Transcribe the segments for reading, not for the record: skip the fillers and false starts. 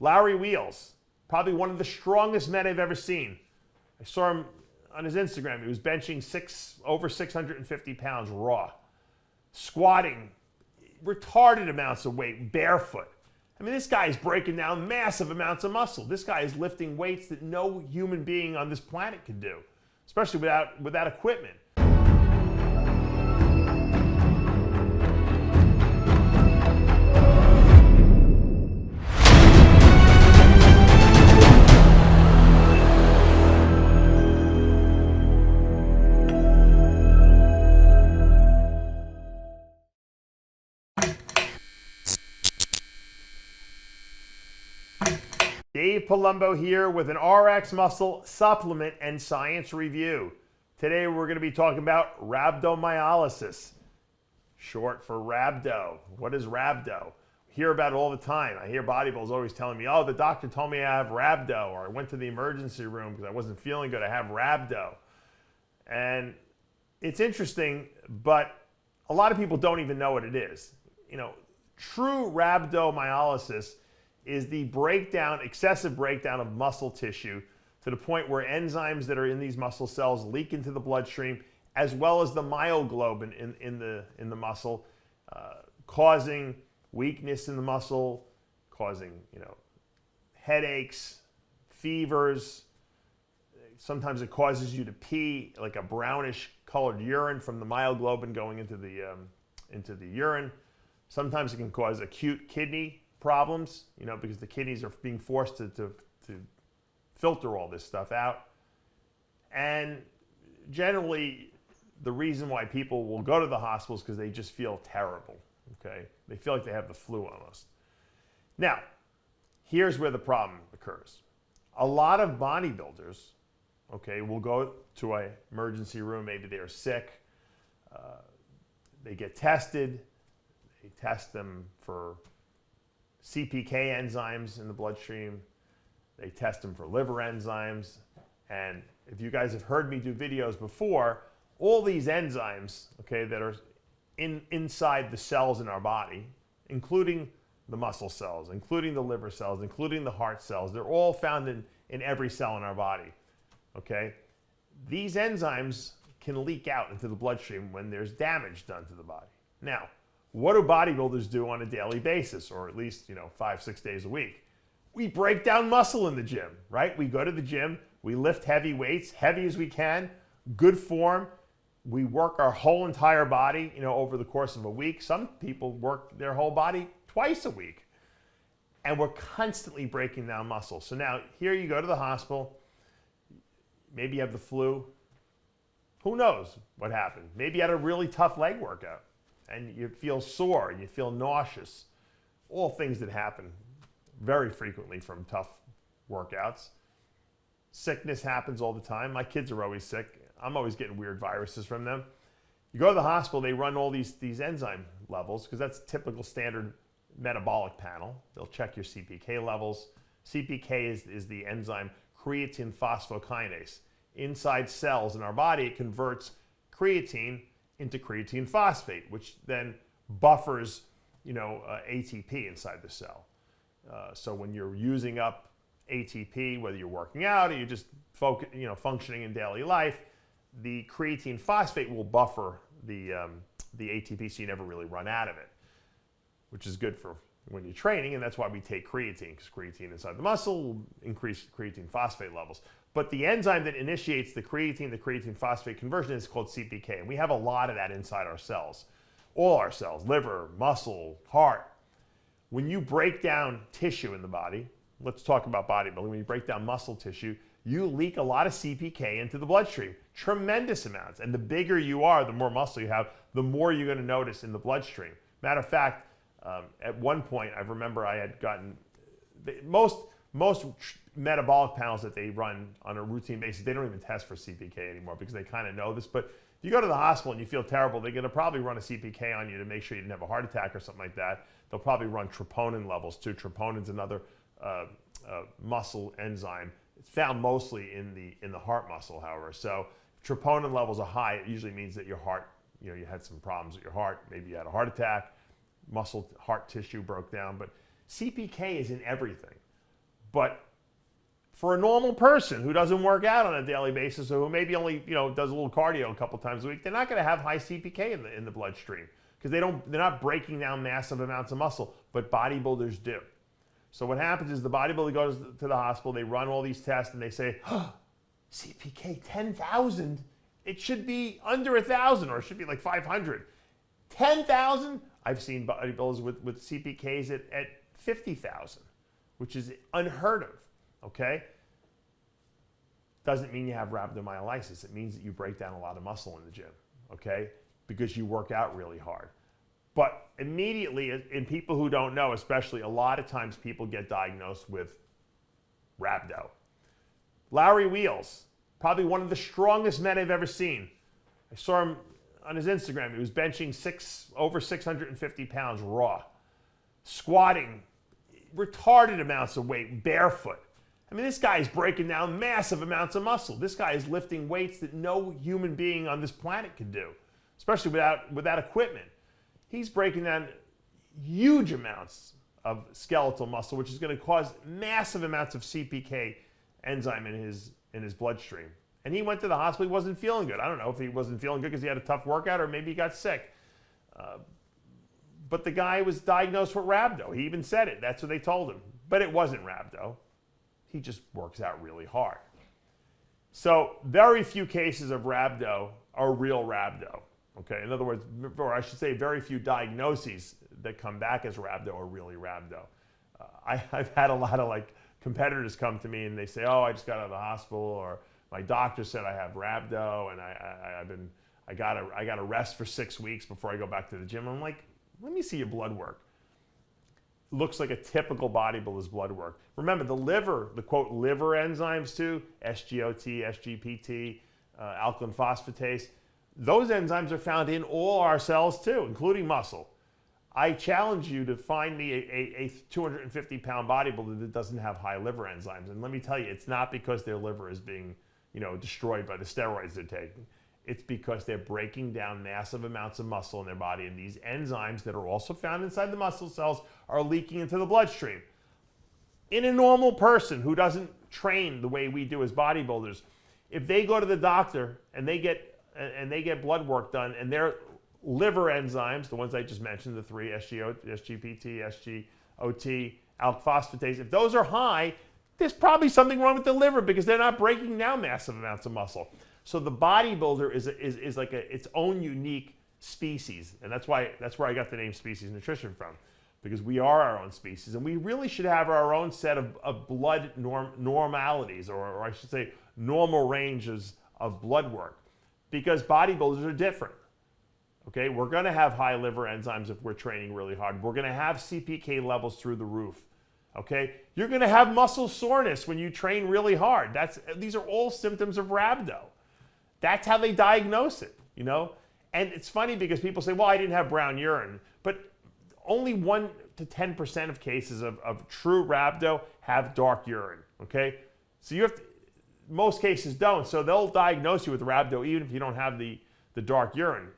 Larry Wheels, probably one of the strongest men I've ever seen. I saw him on his Instagram. He was benching over 650 pounds raw, squatting retarded amounts of weight, barefoot. I mean, this guy is breaking down massive amounts of muscle. This guy is lifting weights that no human being on this planet could do, especially without equipment. Dave Palumbo here with an RX Muscle supplement and science review. Today we're going to be talking about rhabdomyolysis, short for rhabdo. What is rhabdo? I hear about it all the time. I hear bodybuilders always telling me, oh, the doctor told me I have rhabdo, or I went to the emergency room because I wasn't feeling good. I have rhabdo. And it's interesting, but a lot of people don't even know what it is. You know, true rhabdomyolysis is the breakdown, excessive breakdown of muscle tissue to the point where enzymes that are in these muscle cells leak into the bloodstream, as well as the myoglobin in the muscle, causing weakness in the muscle, causing headaches, fevers. Sometimes it causes you to pee like a brownish colored urine from the myoglobin going into the urine. Sometimes it can cause acute kidney problems, because the kidneys are being forced to filter all this stuff out. And generally, the reason why people will go to the hospital is because they just feel terrible, okay? They feel like they have the flu almost. Now, here's where the problem occurs. A lot of bodybuilders, okay, will go to an emergency room, maybe they're sick, they get tested, they test them for CPK enzymes in the bloodstream. They test them for liver enzymes. And if you guys have heard me do videos before, all these enzymes, okay, that are inside the cells in our body, including the muscle cells, including the liver cells, including the heart cells, they're all found in every cell in our body, okay? These enzymes can leak out into the bloodstream when there's damage done to the body. Now, what do bodybuilders do on a daily basis, or at least 5-6 days a week? We break down muscle in the gym, right? We go to the gym, we lift heavy weights, heavy as we can, good form. We work our whole entire body, over the course of a week. Some people work their whole body twice a week, and we're constantly breaking down muscle. So now here you go to the hospital. Maybe you have the flu. Who knows what happened? Maybe you had a really tough leg workout, and you feel sore, you feel nauseous. All things that happen very frequently from tough workouts. Sickness happens all the time. My kids are always sick. I'm always getting weird viruses from them. You go to the hospital, they run all these enzyme levels, because that's typical standard metabolic panel. They'll check your CPK levels. CPK is the enzyme creatine phosphokinase. Inside cells in our body, it converts creatine into creatine phosphate, which then buffers, ATP inside the cell. So when you're using up ATP, whether you're working out or you're just functioning in daily life, the creatine phosphate will buffer the ATP, so you never really run out of it, which is good for when you're training, and that's why we take creatine, because creatine inside the muscle will increase creatine phosphate levels. But the enzyme that initiates the creatine phosphate conversion is called CPK, and we have a lot of that inside our cells. All our cells, liver, muscle, heart. When you break down tissue in the body, let's talk about bodybuilding, when you break down muscle tissue, you leak a lot of CPK into the bloodstream, tremendous amounts. And the bigger you are, the more muscle you have, the more you're going to notice in the bloodstream. Matter of fact, at one point, I remember I had gotten, most metabolic panels that they run on a routine basis, they don't even test for CPK anymore because they kind of know this. But if you go to the hospital and you feel terrible, they're going to probably run a CPK on you to make sure you didn't have a heart attack or something like that. They'll probably run troponin levels too. Troponin's another muscle enzyme. It's found mostly in the heart muscle, however. So if troponin levels are high, it usually means that your heart, you had some problems with your heart. Maybe you had a heart attack, heart tissue broke down. But CPK is in everything. But for a normal person who doesn't work out on a daily basis, or who maybe only does a little cardio a couple times a week, they're not going to have high CPK in the bloodstream because they're not breaking down massive amounts of muscle. But bodybuilders do. So what happens is the bodybuilder goes to the hospital, they run all these tests, and they say, oh, CPK 10,000. It should be under 1,000, or it should be like 500. 10,000? I've seen bodybuilders with CPKs at 50,000, which is unheard of, okay? Doesn't mean you have rhabdomyolysis. It means that you break down a lot of muscle in the gym, okay? Because you work out really hard. But immediately, in people who don't know, especially, a lot of times people get diagnosed with rhabdo. Larry Wheels, probably one of the strongest men I've ever seen. I saw him on his Instagram. He was benching over 650 pounds raw, squatting retarded amounts of weight barefoot. I mean, this guy is breaking down massive amounts of muscle. This guy is lifting weights that no human being on this planet could do, especially without equipment. He's breaking down huge amounts of skeletal muscle, which is going to cause massive amounts of CPK enzyme in his bloodstream. And he went to the hospital. He wasn't feeling good. I don't know if he wasn't feeling good because he had a tough workout, or maybe he got sick. But the guy was diagnosed with rhabdo. He even said it. That's what they told him. But it wasn't rhabdo. He just works out really hard. So very few cases of rhabdo are real rhabdo. Okay, in other words, or I should say, very few diagnoses that come back as rhabdo are really rhabdo. I've had a lot of competitors come to me and they say, "Oh, I just got out of the hospital," or "My doctor said I have rhabdo, and I got to rest for 6 weeks before I go back to the gym." I'm like, "Let me see your blood work." Looks like a typical bodybuilder's blood work. Remember, the liver, the quote liver enzymes too, SGOT, SGPT, alkaline phosphatase. Those enzymes are found in all our cells too, including muscle. I challenge you to find me a 250-pound bodybuilder that doesn't have high liver enzymes. And let me tell you, it's not because their liver is being destroyed by the steroids they're taking. It's because they're breaking down massive amounts of muscle in their body, and these enzymes that are also found inside the muscle cells are leaking into the bloodstream. In a normal person who doesn't train the way we do as bodybuilders, if they go to the doctor and they get blood work done, and their liver enzymes, the ones I just mentioned, the three, SGPT, SGOT, alk phosphatase, if those are high, there's probably something wrong with the liver because they're not breaking down massive amounts of muscle. So the bodybuilder is like its own unique species, and that's where I got the name Species Nutrition from, because we are our own species, and we really should have our own set of blood normalities, or I should say normal ranges of blood work, because bodybuilders are different. Okay, we're going to have high liver enzymes if we're training really hard. We're going to have CPK levels through the roof. Okay, you're going to have muscle soreness when you train really hard. These are all symptoms of rhabdo. That's how they diagnose it, And it's funny because people say, "Well, I didn't have brown urine," but only 1 to 10% of cases of true rhabdo have dark urine. Okay, so most cases don't. So they'll diagnose you with rhabdo even if you don't have the dark urine,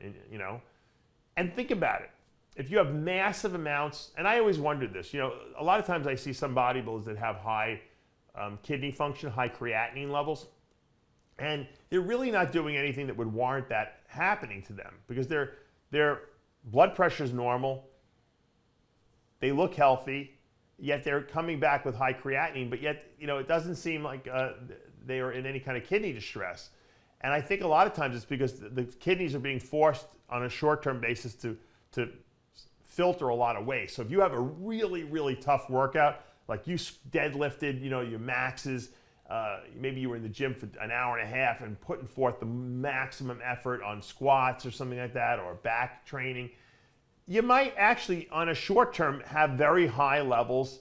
And think about it. If you have massive amounts, and I always wondered this, a lot of times I see some bodybuilders that have high kidney function, high creatinine levels, and they're really not doing anything that would warrant that happening to them because their blood pressure is normal, they look healthy, yet they're coming back with high creatinine, but yet, it doesn't seem like they are in any kind of kidney distress. And I think a lot of times it's because the kidneys are being forced on a short-term basis to filter a lot of waste. So if you have a really, really tough workout, like you deadlifted, your maxes, maybe you were in the gym for an hour and a half and putting forth the maximum effort on squats or something like that, or back training, you might actually, on a short term, have very high levels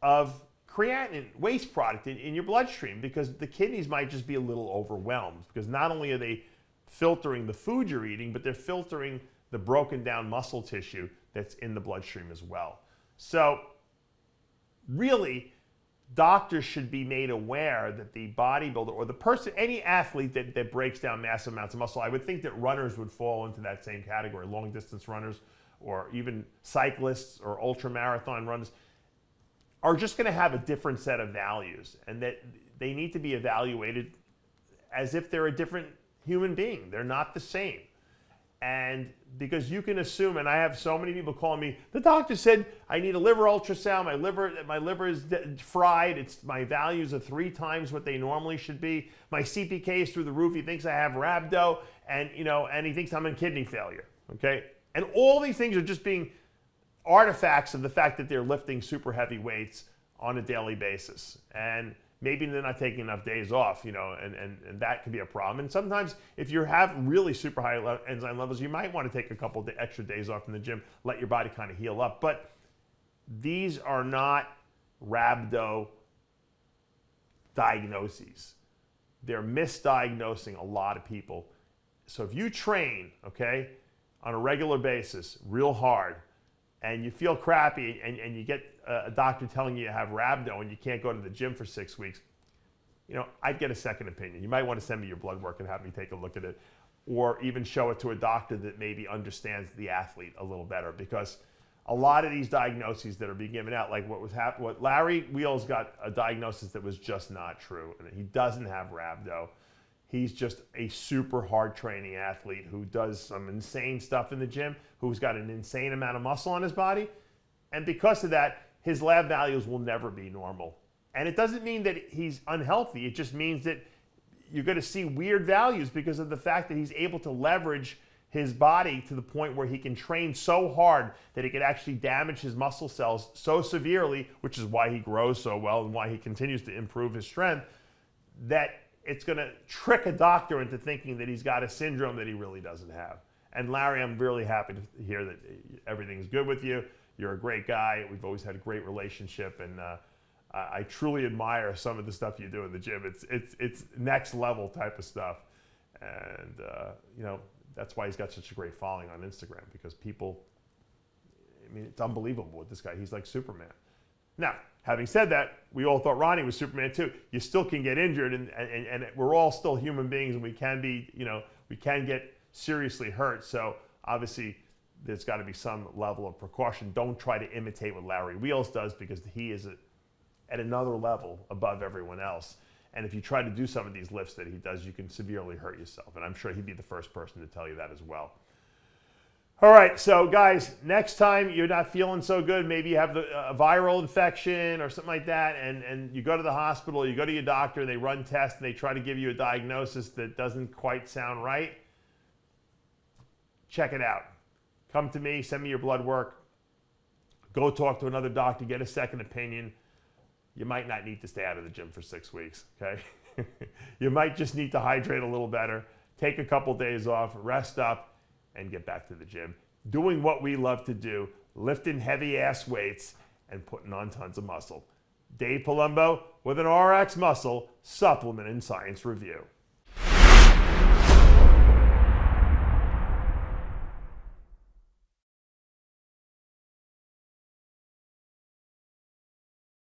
of creatinine, waste product in your bloodstream, because the kidneys might just be a little overwhelmed, because not only are they filtering the food you're eating, but they're filtering the broken down muscle tissue that's in the bloodstream as well. So really, doctors should be made aware that the bodybuilder or the person, any athlete that breaks down massive amounts of muscle, I would think that runners would fall into that same category, long distance runners, or even cyclists or ultra marathon runners. are just going to have a different set of values, and that they need to be evaluated as if they're a different human being. They're not the same. And because you can assume, and I have so many people calling me, the doctor said I need a liver ultrasound, my liver is fried, my values are 3 times what they normally should be, my CPK is through the roof, he thinks I have Rhabdo, and he thinks I'm in kidney failure, okay? And all these things are just being artifacts of the fact that they're lifting super heavy weights on a daily basis. And maybe they're not taking enough days off, and that can be a problem. And sometimes if you have really super high enzyme levels, you might want to take a couple of extra days off in the gym, let your body kind of heal up. But these are not rhabdo diagnoses. They're misdiagnosing a lot of people. So if you train, okay, on a regular basis, real hard, and you feel crappy, and you get a doctor telling you have rhabdo and you can't go to the gym for 6 weeks, I'd get a second opinion. You might want to send me your blood work and have me take a look at it, or even show it to a doctor that maybe understands the athlete a little better, because a lot of these diagnoses that are being given out, like what Larry Wheels got a diagnosis that was just not true, and he doesn't have rhabdo. He's just a super hard training athlete who does some insane stuff in the gym, who's got an insane amount of muscle on his body. And because of that, his lab values will never be normal. And it doesn't mean that he's unhealthy. It just means that you're going to see weird values because of the fact that he's able to leverage his body to the point where he can train so hard that it could actually damage his muscle cells so severely, which is why he grows so well and why he continues to improve his strength, that it's going to trick a doctor into thinking that he's got a syndrome that he really doesn't have. And Larry, I'm really happy to hear that everything's good with you. You're a great guy. We've always had a great relationship, and I truly admire some of the stuff you do in the gym. It's next level type of stuff, and that's why he's got such a great following on Instagram, because people, it's unbelievable with this guy. He's like Superman. Now, having said that, we all thought Ronnie was Superman too. You still can get injured, and we're all still human beings, and we can be, we can get seriously hurt. So obviously, there's got to be some level of precaution. Don't try to imitate what Larry Wheels does, because he is at another level above everyone else. And if you try to do some of these lifts that he does, you can severely hurt yourself. And I'm sure he'd be the first person to tell you that as well. All right, so guys, next time you're not feeling so good, maybe you have a viral infection or something like that, and you go to the hospital, you go to your doctor, they run tests, and they try to give you a diagnosis that doesn't quite sound right, check it out. Come to me, send me your blood work, go talk to another doctor, get a second opinion. You might not need to stay out of the gym for 6 weeks, okay? You might just need to hydrate a little better, take a couple days off, rest up, and get back to the gym. Doing what we love to do, lifting heavy ass weights and putting on tons of muscle. Dave Palumbo with an RX Muscle Supplement and Science Review.